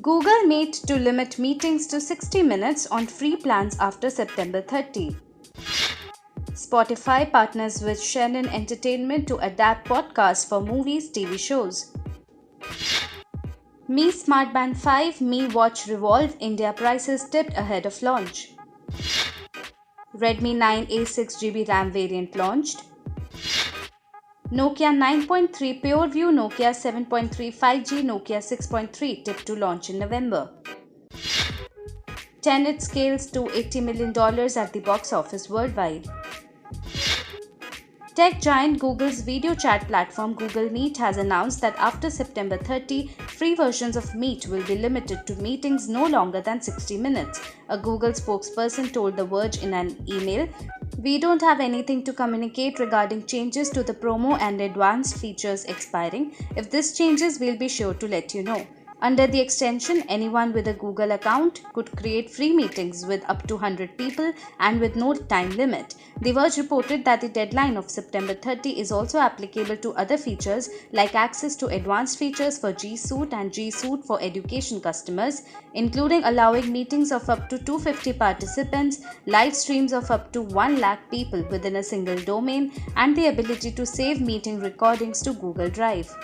Google Meet to limit meetings to 60 minutes on free plans after September 30. Spotify partners with Shannon Entertainment to adapt podcasts for movies, TV shows. Mi Smart Band 5 Mi Watch Revolve India prices tipped ahead of launch. Redmi 9A 6GB RAM variant launched. Nokia 9.3 PureView, Nokia 7.3 5G, Nokia 6.3 tipped to launch in November. Tenet scales to $80 million at the box office worldwide. Tech giant Google's video chat platform Google Meet has announced that after September 30, free versions of Meet will be limited to meetings no longer than 60 minutes, a Google spokesperson told The Verge in an email. We don't have anything to communicate regarding changes to the promo and advanced features expiring. If this changes, we'll be sure to let you know. Under the extension, anyone with a Google account could create free meetings with up to 100 people and with no time limit. The Verge reported that the deadline of September 30 is also applicable to other features like access to advanced features for G Suite and G Suite for education customers, including allowing meetings of up to 250 participants, live streams of up to 1 lakh people within a single domain, and the ability to save meeting recordings to Google Drive.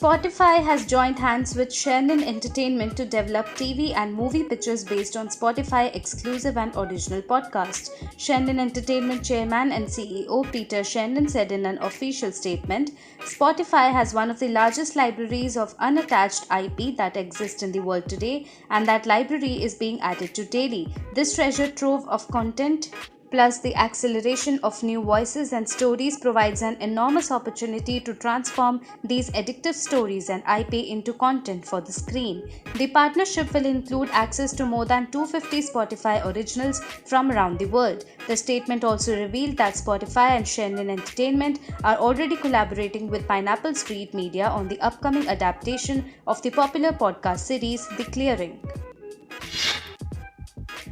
Spotify has joined hands with Shannon Entertainment to develop TV and movie pitches based on Spotify exclusive and original podcasts. Shannon Entertainment chairman and CEO Peter Shannon said in an official statement, Spotify has one of the largest libraries of unattached IP that exist in the world today, and that library is being added to daily. This treasure trove of content plus the acceleration of new voices and stories provides an enormous opportunity to transform these addictive stories and IP into content for the screen. The partnership will include access to more than 250 Spotify originals from around the world. The statement also revealed that Spotify and Shannon Entertainment are already collaborating with Pineapple Street Media on the upcoming adaptation of the popular podcast series The Clearing.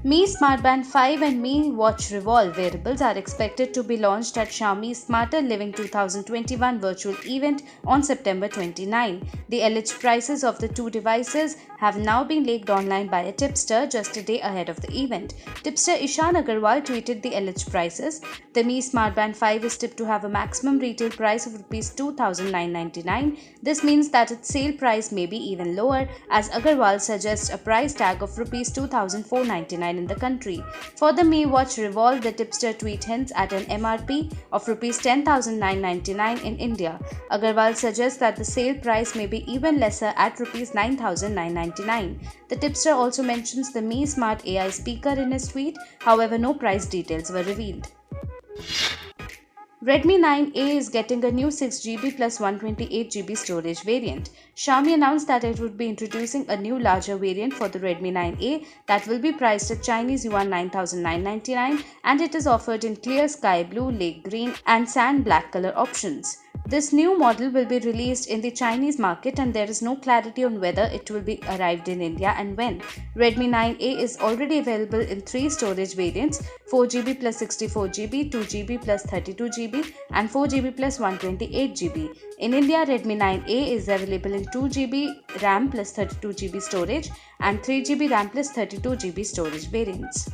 Mi Smart Band 5 and Mi Watch Revolve wearables are expected to be launched at Xiaomi's Smarter Living 2021 virtual event on September 29. The alleged prices of the two devices have now been leaked online by a tipster just a day ahead of the event. Tipster Ishan Agarwal tweeted the alleged prices. The Mi Smart Band 5 is tipped to have a maximum retail price of Rs 2,999. This means that its sale price may be even lower, as Agarwal suggests a price tag of Rs 2,499 in the country. For the Mi Watch Revolve, the tipster tweet hints at an MRP of Rs 10,999 in India. Agarwal suggests that the sale price may be even lesser at Rs 9,999. The tipster also mentions the Mi Smart AI speaker in his tweet, however, no price details were revealed. Redmi 9A is getting a new 6GB plus 128GB storage variant. Xiaomi announced that it would be introducing a new larger variant for the Redmi 9A that will be priced at Chinese yuan 9,999, and it is offered in clear sky blue, lake green and sand black color options. This new model will be released in the Chinese market and there is no clarity on whether it will be arrived in India and when. Redmi 9A is already available in 3 storage variants: 4GB plus 64GB, 2GB plus 32GB and 4GB plus 128GB. In India, Redmi 9A is available in 2GB RAM plus 32GB storage and 3GB RAM plus 32GB storage variants.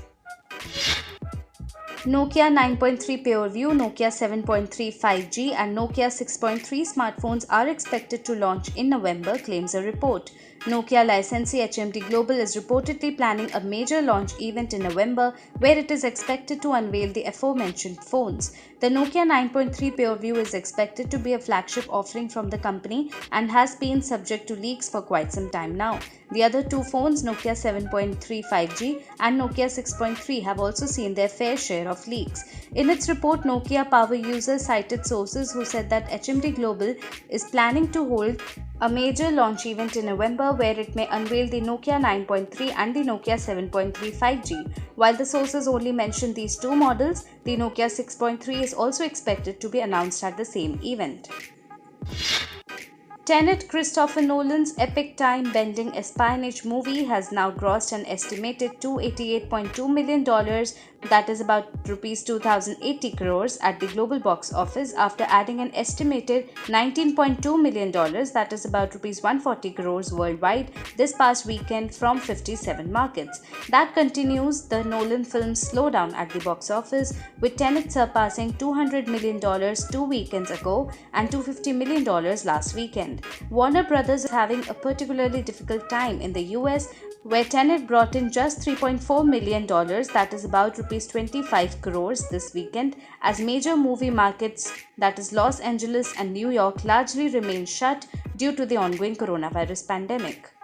Nokia 9.3 PureView, Nokia 7.3 5G and Nokia 6.3 smartphones are expected to launch in November, claims a report. Nokia licensee HMD Global is reportedly planning a major launch event in November where it is expected to unveil the aforementioned phones. The Nokia 9.3 PureView is expected to be a flagship offering from the company and has been subject to leaks for quite some time now. The other two phones, Nokia 7.3 5G and Nokia 6.3, have also seen their fair share of leaks. In its report, Nokia Power Users cited sources who said that HMD Global is planning to hold a major launch event in November where it may unveil the Nokia 9.3 and the Nokia 7.3 5G. While the sources only mentioned these two models, the Nokia 6.3 is also expected to be announced at the same event. Tenet, Christopher Nolan's epic time-bending espionage movie, has now grossed an estimated $288.2 million that is about rupees 2080 crores at the global box office after adding an estimated $19.2 million, that is about rupees 140 crores worldwide this past weekend from 57 markets. That continues the Nolan film's slowdown at the box office, with Tenet surpassing $200 million 2 weekends ago and $250 million last weekend. Warner Brothers is having a particularly difficult time in the US, where Tenet brought in just $3.4 million, that is about rupees 25 crores this weekend, as major movie markets, that is Los Angeles and New York, largely remain shut due to the ongoing coronavirus pandemic.